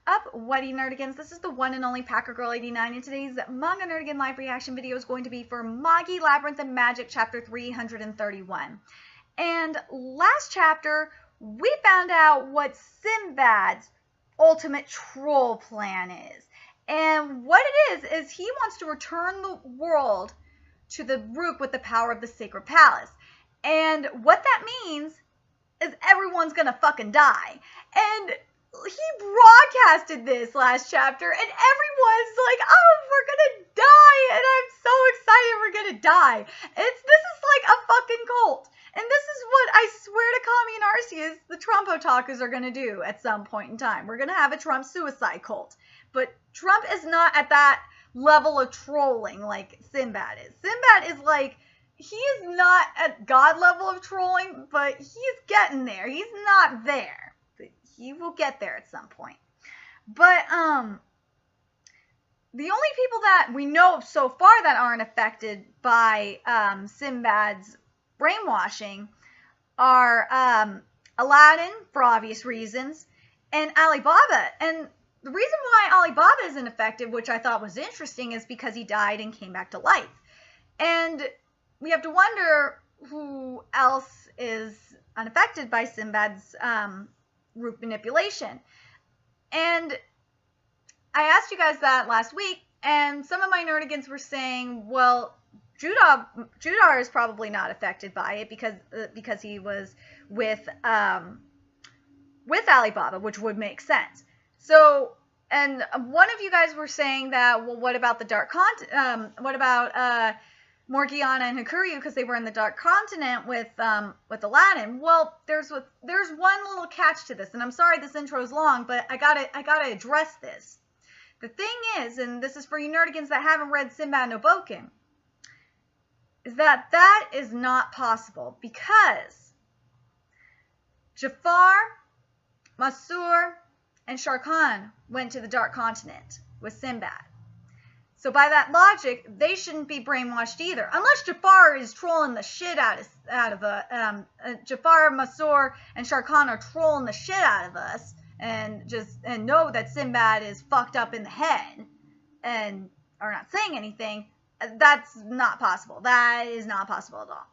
up, Whitey Nerdigans? This is the one and only Packer Girl 89, and today's Manga Nerdigan live reaction video is going to be for Magi, Labyrinth, and Magic chapter 331. And last chapter, we found out what Sinbad's ultimate troll plan is. And what it is he wants to return the world to the Rook with the power of the Sacred Palace. And what that means is everyone's gonna fucking die. And he broadcasted this last chapter, and everyone's like, oh, we're gonna die, and I'm so excited we're gonna die. This is like a fucking cult. And this is what I swear to Kami and Arceus, the Trumpo talkers, are gonna do at some point in time. We're gonna have a Trump suicide cult. But Trump is not at that level of trolling like Sinbad is. Sinbad is like, he is not at God level of trolling, but he's getting there. He's not there. But he will get there at some point. But the only people that we know of so far that aren't affected by Sinbad's brainwashing are Aladdin, for obvious reasons, and Alibaba. And the reason why Alibaba isn't affected, which I thought was interesting, is because he died and came back to life. And we have to wonder who else is unaffected by Sinbad's root manipulation. And I asked you guys that last week, and some of my nerdigans were saying, well, Judar is probably not affected by it because he was with Alibaba, which would make sense. So, and one of you guys were saying that, well, what about the Dark Continent? What about Morgiana and Hakuryu, because they were in the Dark Continent with Aladdin? Well, there's one little catch to this, and I'm sorry this intro is long, but I gotta address this. The thing is, and this is for you nerdigans that haven't read Sinbad no Boken, is that is not possible, because Jafar, Masur, and Shere Khan went to the Dark Continent with Sinbad. So by that logic, they shouldn't be brainwashed either, unless Jafar is trolling the shit out of Jafar, Masur, and Shere Khan are trolling the shit out of us, and know that Sinbad is fucked up in the head, and are not saying anything. That's not possible. That is not possible at all.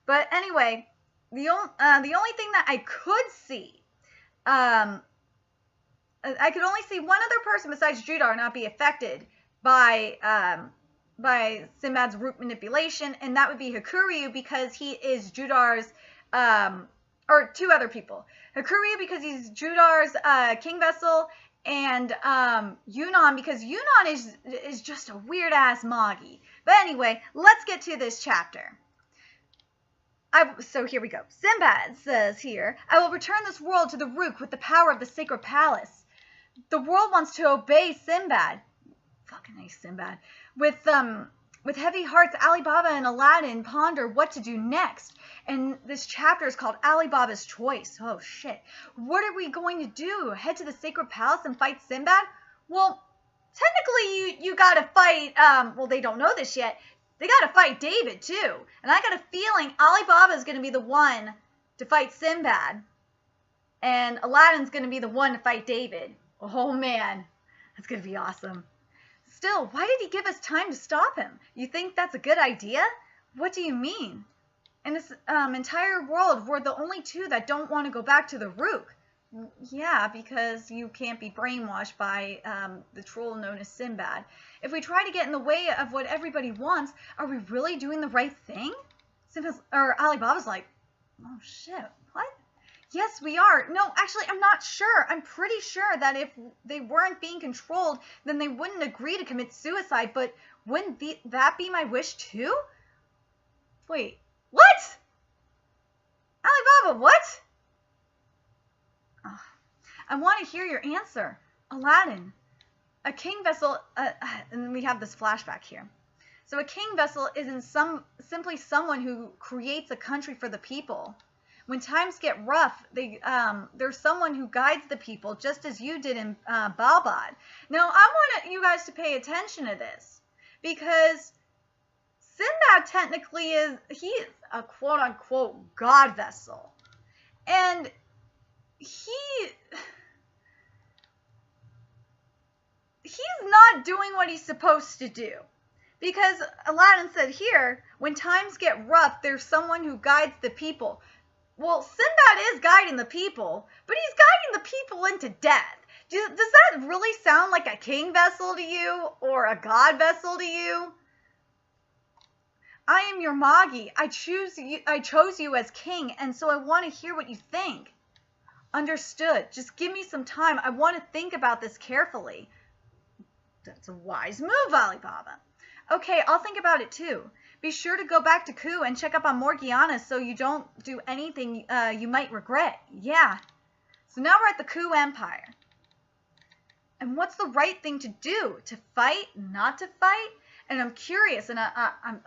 But anyway, the only thing that I could see, I could only see one other person besides Judar not be affected by Sinbad's root manipulation, and that would be Hakuryu, because he is Judar's, or two other people. Hakuryu because he's Judar's king vessel, and Yunnan because Yunnan is just a weird ass Magi. But anyway, let's get to this chapter. So here we go. Sinbad says here, I will return this world to the Rook with the power of the Sacred Palace. The world wants to obey Sinbad. Fucking nice Sinbad. With heavy hearts, Alibaba and Aladdin ponder what to do next. And this chapter is called Alibaba's Choice. Oh shit. What are we going to do? Head to the Sacred Palace and fight Sinbad? Well, technically you gotta fight, well, they don't know this yet. They gotta fight David too. And I got a feeling Alibaba is gonna be the one to fight Sinbad. And Aladdin's gonna be the one to fight David. Oh man, that's gonna be awesome. Still, why did he give us time to stop him? You think that's a good idea? What do you mean? In this entire world, we're the only two that don't want to go back to the Rook. Yeah, because you can't be brainwashed by the troll known as Sinbad. If we try to get in the way of what everybody wants, are we really doing the right thing? Alibaba's like, oh shit, what? Yes, we are. No, actually, I'm not sure. I'm pretty sure that if they weren't being controlled, then they wouldn't agree to commit suicide. But wouldn't that be my wish too? Wait, what? Alibaba, what? Oh, I want to hear your answer. Aladdin, a king vessel, and we have this flashback here. So a king vessel isn't simply someone who creates a country for the people. When times get rough, there's someone who guides the people, just as you did in Balbad. Now, I want you guys to pay attention to this, because Sinbad technically he is a quote-unquote God vessel. And not doing what he's supposed to do. Because Aladdin said here, when times get rough, there's someone who guides the people. Well, Sinbad is guiding the people, but he's guiding the people into death. Does that really sound like a king vessel to you, or a god vessel to you? I am your Magi. I chose you as king, and so I want to hear what you think. Understood. Just give me some time. I want to think about this carefully. That's a wise move, Alibaba. Okay, I'll think about it too. Be sure to go back to Ku and check up on Morgiana so you don't do anything you might regret. Yeah. So now we're at the Ku Empire. And what's the right thing to do? To fight? Not to fight? And I'm curious, and I'm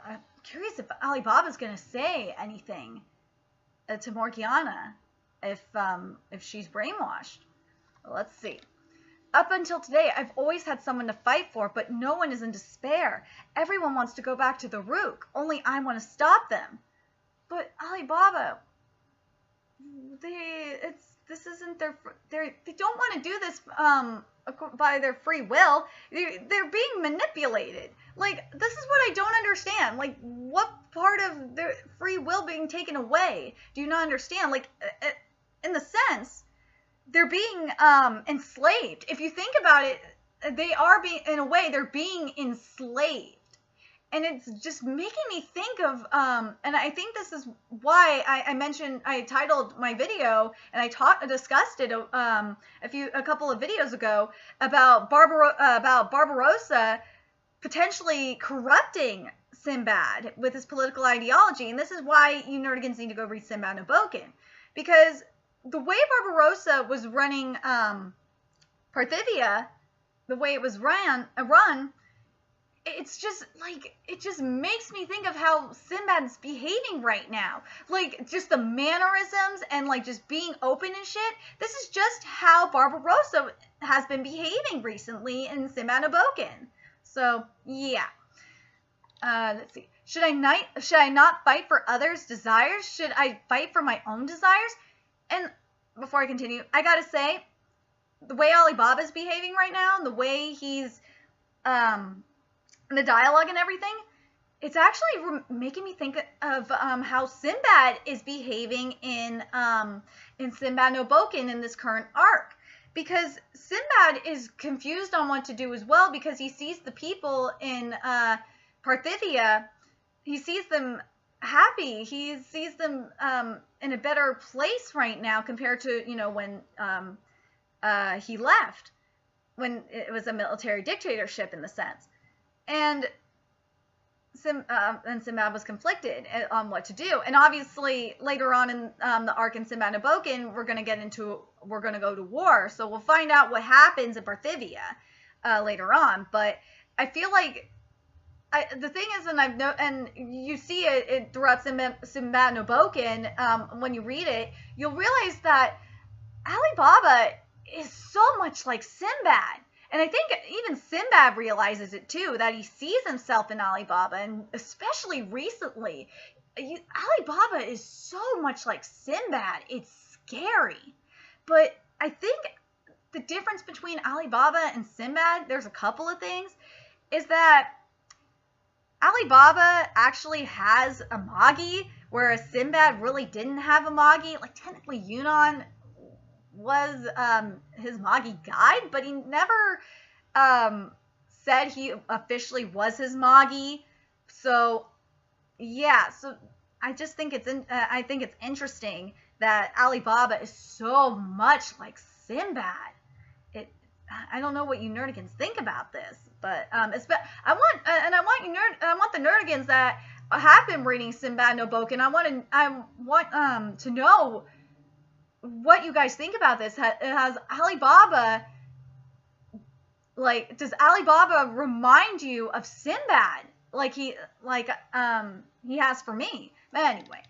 curious if Alibaba's going to say anything to Morgiana if she's brainwashed. Well, let's see. Up until today, I've always had someone to fight for, but no one is in despair. Everyone wants to go back to the Rook. Only I want to stop them. But Alibaba, this isn't they don't want to do this by their free will. They're being manipulated. Like, this is what I don't understand. Like, what part of their free will being taken away do you not understand? Like, in the sense, they're being enslaved. If you think about it, they are being, in a way, they're being enslaved. And it's just making me think of, and I think this is why I titled my video, and I discussed it a couple of videos ago about Barbarossa potentially corrupting Sinbad with his political ideology. And this is why you nerdigans need to go read Sinbad Nabokin, because the way Barbarossa was running Parthivia, the way it was run, it's just like, it just makes me think of how Sinbad's behaving right now. Like, just the mannerisms and like just being open and shit. This is just how Barbarossa has been behaving recently in Sinbad Nabokin. So yeah. Let's see. Should I not fight for others' desires? Should I fight for my own desires? And before I continue, I gotta say, the way Alibaba's behaving right now, the way he's, the dialogue and everything, it's actually making me think of how Sinbad is behaving in Sinbad Nabokin in this current arc. Because Sinbad is confused on what to do as well, because he sees the people in Parthivia, he sees them happy, he sees them in a better place right now compared to, you know, when he left, when it was a military dictatorship in the sense. And Sinbad was conflicted on what to do. And obviously, later on in the arc in Sinbad Nabokin, we're going to go to war. So we'll find out what happens in Parthivia later on. But I feel like the thing is, and you see it throughout Sinbad Nabokin, when you read it, you'll realize that Alibaba is so much like Sinbad. And I think even Sinbad realizes it too, that he sees himself in Alibaba, and especially recently, Alibaba is so much like Sinbad, it's scary. But I think the difference between Alibaba and Sinbad, there's a couple of things, is that Alibaba actually has a Magi, whereas Sinbad really didn't have a Magi. Like, technically Yunnan was his Magi guide, but he never said he officially was his Magi. So yeah, so I just think it's interesting that Alibaba is so much like Sinbad. I don't know what you nerdigans think about this, but I want the nerdigans that have been reading Sinbad Nabokin. I want to know what you guys think about this. Has Alibaba, like, does Alibaba remind you of Sinbad like he has for me? But anyway,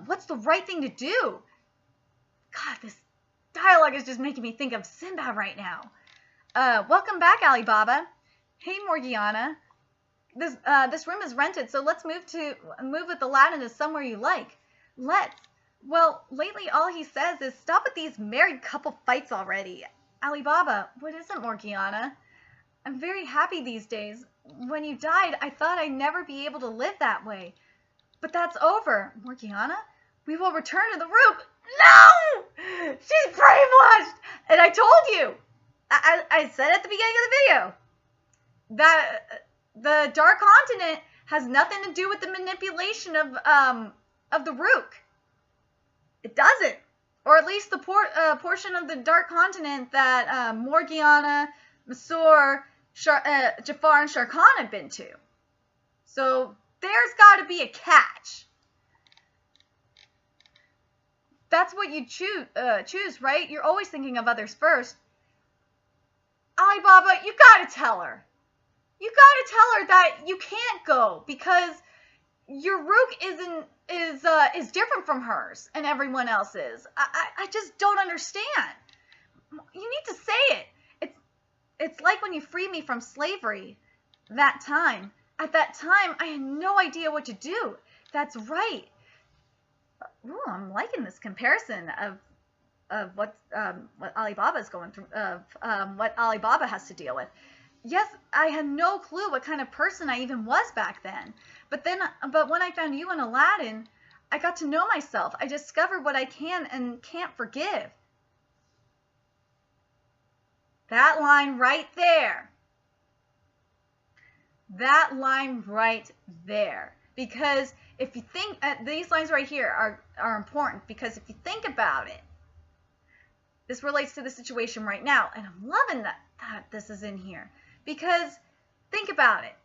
what's the right thing to do? God, this dialogue is just making me think of Sinbad right now. Welcome back, Alibaba. Hey, Morgiana. This room is rented, so let's move with Aladdin to somewhere you like. Let's. Well, lately all he says is, stop with these married couple fights already. Alibaba, what is it, Morgiana? I'm very happy these days. When you died, I thought I'd never be able to live that way. But that's over. Morgiana, we will return to the Rook. No! She's brainwashed! And I told you! I said at the beginning of the video that the Dark Continent has nothing to do with the manipulation of the Rook. It doesn't. Or at least the portion of the Dark Continent that Morgiana, Masur, Jafar, and Sharkan have been to. So there's got to be a catch. That's what you choose, right? You're always thinking of others first. Alibaba, you gotta tell her. You gotta tell her that you can't go because your Rook is different from hers and everyone else's. I just don't understand. You need to say it. It's like when you freed me from slavery that time. At that time, I had no idea what to do. That's right. Ooh, I'm liking this comparison of what Alibaba's going through, what Alibaba has to deal with. Yes, I had no clue what kind of person I even was back then. But when I found you and Aladdin, I got to know myself. I discovered what I can and can't forgive. That line right there. That line right there. Because if you think, these lines right here are important because if you think about it, this relates to the situation right now. And I'm loving that this is in here. Because think about it.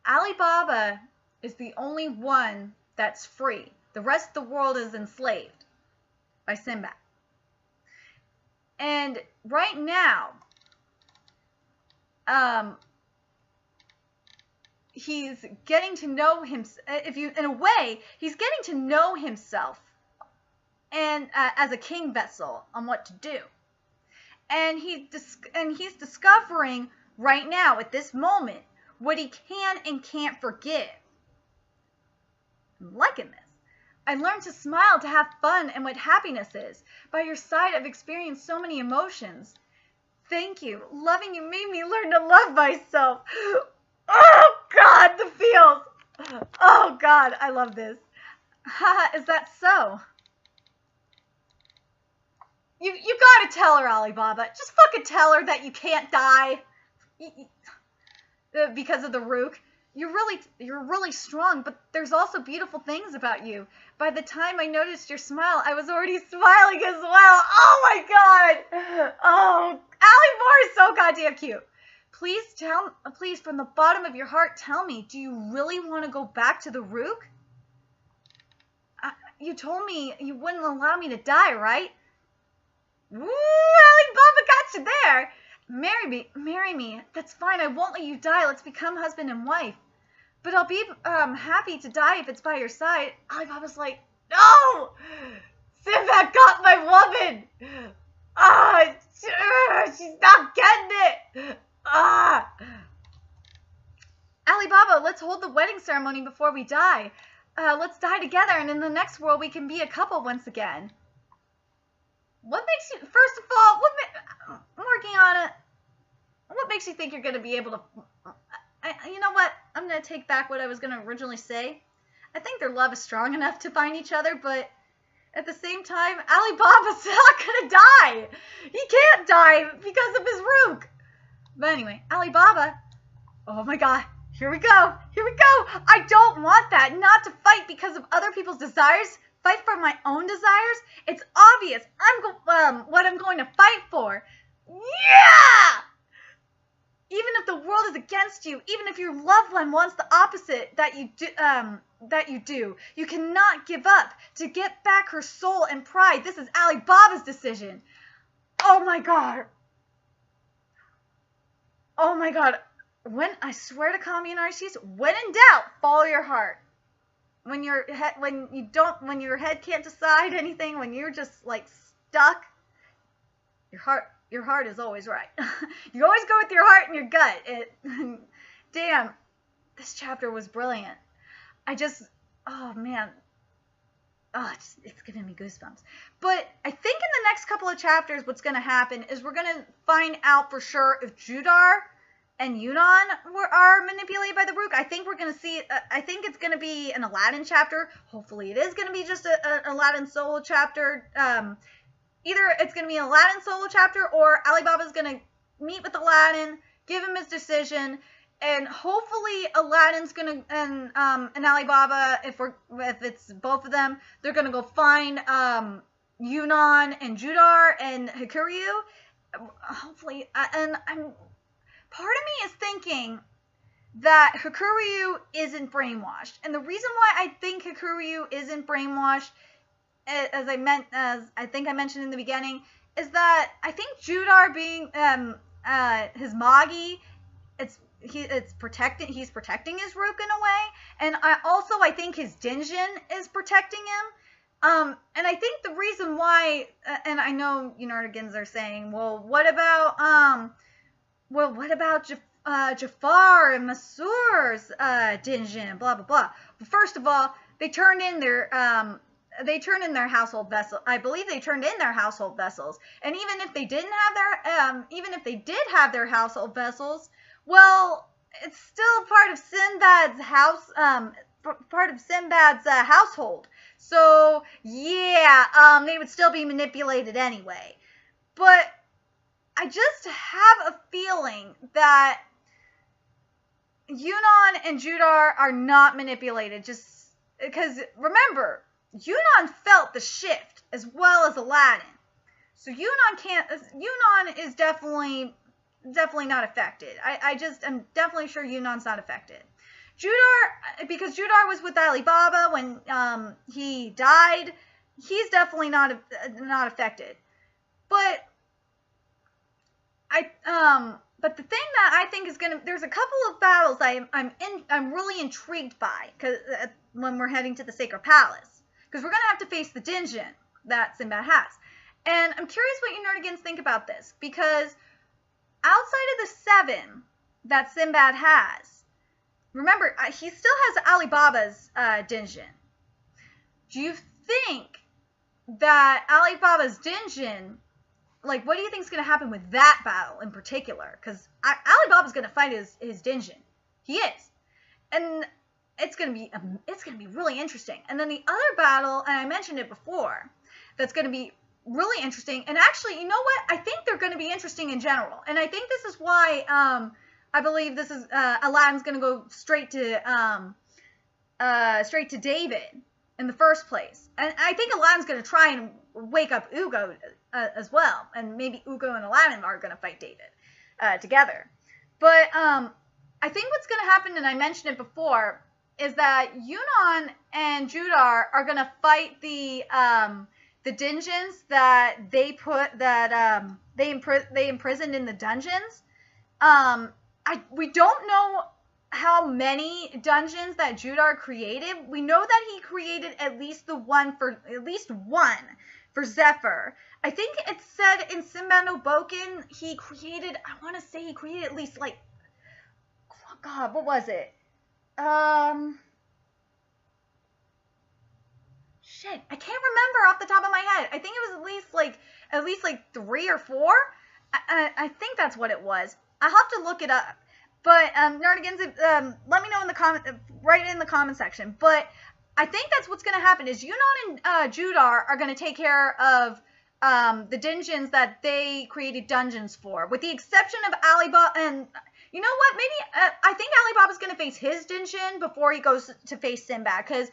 Alibaba is the only one that's free. The rest of the world is enslaved by Sinbad. And right now, he's getting to know himself. In a way, he's getting to know himself and as a king vessel on what to do. And he's discovering right now at this moment what he can and can't forgive. I'm liking this. I learned to smile, to have fun, and what happiness is. By your side, I've experienced so many emotions. Thank you. Loving you made me learn to love myself. Oh, God, the feels. Oh, God, I love this. Haha, is that so? You gotta tell her, Alibaba. Just fucking tell her that you can't die because of the Rook. You're really strong, but there's also beautiful things about you. By the time I noticed your smile, I was already smiling as well. Oh my God! Oh, Alibaba is so goddamn cute. Please, from the bottom of your heart, tell me, do you really want to go back to the Rook? You told me you wouldn't allow me to die, right? Woo, Alibaba got you there. Marry me. That's fine. I won't let you die. Let's become husband and wife. But I'll be happy to die if it's by your side. Alibaba's like, no! Sinbad got my woman! She's not getting it! Alibaba, let's hold the wedding ceremony before we die. Let's die together, and in the next world we can be a couple once again. What makes you, first of all, Morgiana, what makes you think you're going to be able to, you know what, I'm going to take back what I was going to originally say. I think their love is strong enough to find each other, but at the same time, Alibaba's not going to die. He can't die because of his Rook. But anyway, Alibaba, oh my God, here we go, here we go. I don't want that, not to fight because of other people's desires. Fight for my own desires? It's obvious. What I'm going to fight for. Yeah! Even if the world is against you, even if your loved one wants the opposite that you do, you cannot give up. To get back her soul and pride, this is Alibaba's decision. Oh my God. Oh my God. I swear to Kami and Arceus, when in doubt, follow your heart. When your head can't decide anything, when you're just like stuck, your heart is always right. You always go with your heart and your gut. Damn, this chapter was brilliant. Oh man, it's giving me goosebumps. But I think in the next couple of chapters, what's going to happen is we're going to find out for sure if Judar and Yunnan are manipulated by the Rook. I think we're going to see, I think it's going to be an Aladdin chapter. Hopefully it is going to be just an Aladdin solo chapter. Either it's going to be an Aladdin solo chapter, or Alibaba's going to meet with Aladdin, give him his decision, and hopefully Aladdin's going to, and Alibaba, if it's both of them, they're going to go find Yunnan and Judar and Hakuryu. Hopefully, and part of me is thinking that Hakuryu isn't brainwashed. And the reason why I think Hakuryu isn't brainwashed, as I think I mentioned in the beginning, is that I think Judar being his Magi, he's protecting his Rook in a way, and I think his Dinjin is protecting him. And I think the reason why, and I know Unardigans are saying, well, what about Jafar and Masur's Dinjin, blah blah blah. But first of all, they turned in their household vessel. I believe they turned in their household vessels. And even if they didn't have their household vessels, well, it's still part of Sinbad's household. So yeah, they would still be manipulated anyway. But I just have a feeling that Yunnan and Judar are not manipulated, just because, remember, Yunnan felt the shift as well as Aladdin. So Yunnan is definitely not affected. I'm definitely sure Yunnan's not affected. Judar, because Judar was with Alibaba when he died, he's definitely not affected. But but the thing that I think is there's a couple of battles I'm really intrigued by, because when we're heading to the Sacred Palace, because we're gonna have to face the Dinjin that Sinbad has, and I'm curious what you Nerdigans think about this, because outside of the 7 that Sinbad has, remember he still has Alibaba's Dinjin. Do you think that Alibaba's Dinjin, like, what do you think is going to happen with that battle in particular? Because Alibaba's going to fight his Dinjin. He is. And it's going to be really interesting. And then the other battle, and I mentioned it before, that's going to be really interesting. And actually, you know what? I think they're going to be interesting in general. And I think this is why I believe this is Aladdin's going to go straight to David in the first place. And I think Aladdin's going to try and wake up Ugo as well, and maybe Ugo and Aladdin are going to fight David together. But I think what's going to happen, and I mentioned it before, is that Yunnan and Judar are going to fight the Dinjins that they imprisoned in the dungeons. We don't know how many dungeons that Judar created. We know that he created at least one for Zephyr. I think it said in Sinbad no Boken he created, I want to say he created at least, like, oh God, what was it? Shit, I can't remember off the top of my head. I think it was at least like 3 or 4. I think that's what it was. I'll have to look it up. But Nerdigans, let me know in the comment, write it in the comment section. But I think that's what's going to happen is Yunnan and Judar are going to take care of the Dinjins that they created dungeons for, with the exception of Alibaba. And you know what? Maybe I think Alibaba's going to face his Dinjin before he goes to face Sinbad, because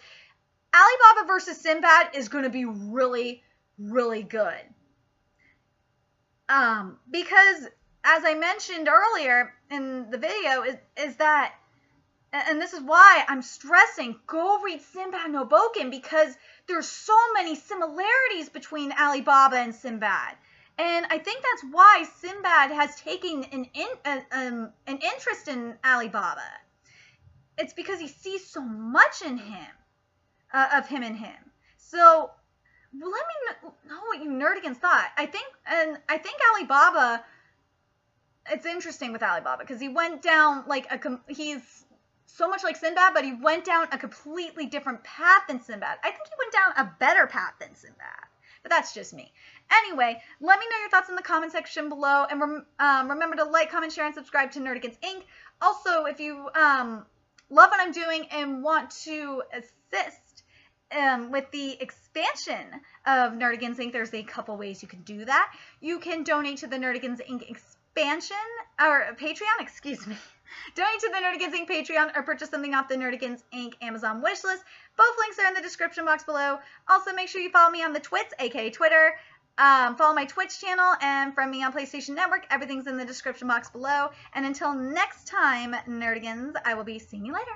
Alibaba versus Sinbad is going to be really, really good. Because as I mentioned earlier in the video, is that, and this is why I'm stressing, go read Sinbad no Boken, because there's so many similarities between Alibaba and Sinbad. And I think that's why Sinbad has taken an interest in Alibaba. It's because he sees so much in him, of him in him. So, well, let me know what you Nerdigans thought. I think Alibaba, it's interesting with Alibaba, because he went down he's so much like Sinbad, but he went down a completely different path than Sinbad. I think he went down a better path than Sinbad, but that's just me. Anyway, let me know your thoughts in the comment section below, and remember to like, comment, share, and subscribe to Nerdigans Inc. Also, if you love what I'm doing and want to assist with the expansion of Nerdigans Inc., there's a couple ways you can do that. You can donate to the Nerdigans Inc. expansion, or Patreon, excuse me. Donate to the Nerdigans Inc. Patreon or purchase something off the Nerdigans Inc. Amazon wishlist. Both links are in the description box below. Also, make sure you follow me on the Twits, aka Twitter. Follow my Twitch channel and friend me on PlayStation Network. Everything's in the description box below. And until next time, Nerdigans, I will be seeing you later.